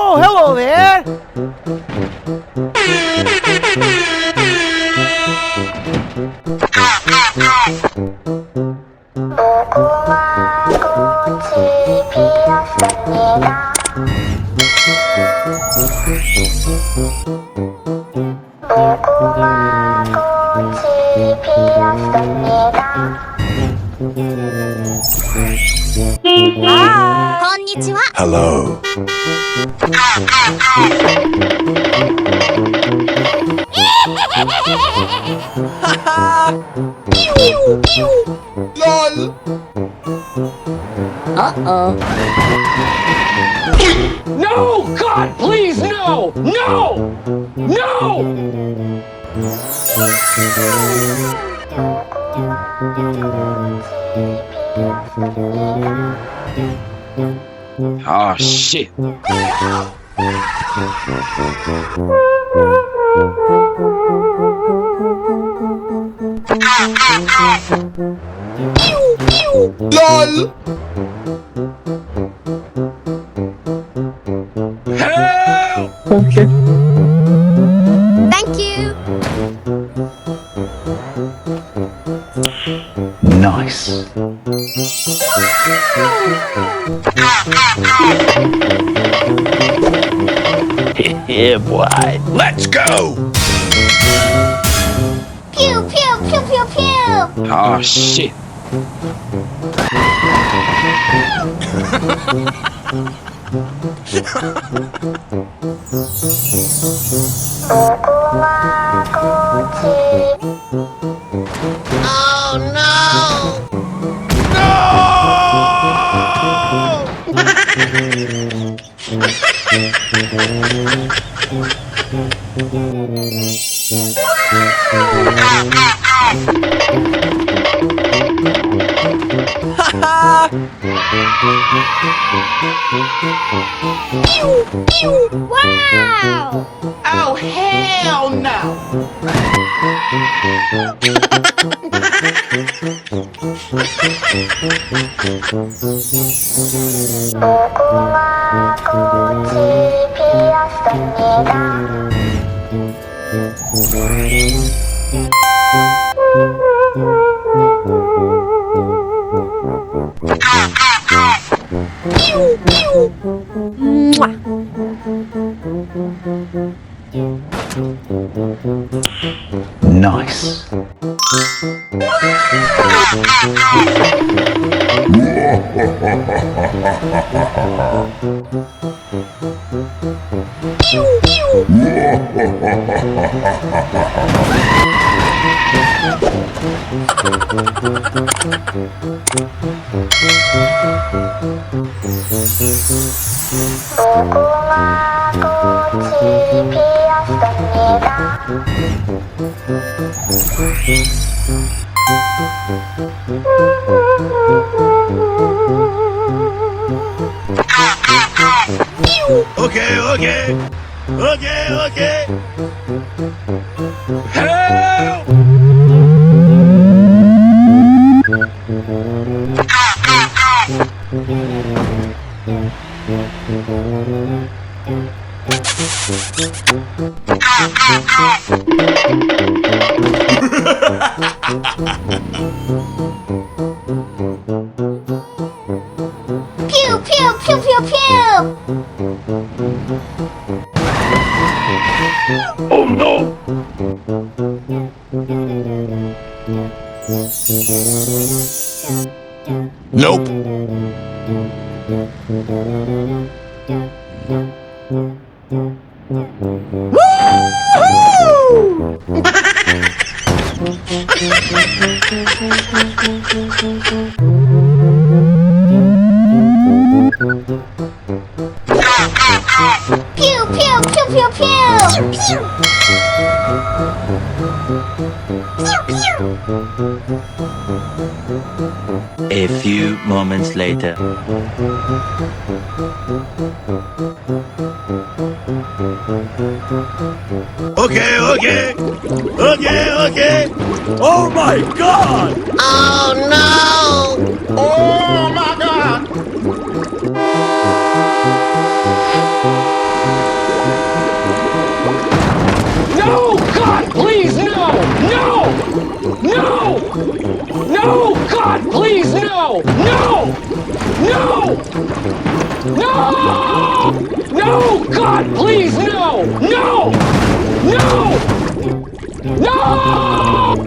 Oh, hello there! Hello. LOL. Uh-oh. No! God, please, no! No! No! Oh, shit. LOL. Help! Okay. Thank you. Nice. Yeah, boy. Let's go. Pew, pew, pew, pew, pew. Oh, shit. Oh no! Pew, pew, wow! Oh, hell no. Mwah. Nice. Pew, pew. Okay. Help! Pew, pew, pew, pew, pew. Oh, no! Nope. Pew, pew, pew, pew, pew. Pew. A few moments later. Okay. Oh my god! Oh no! Oh my god! No! No! No! No! No! God, please, no! No! No! No!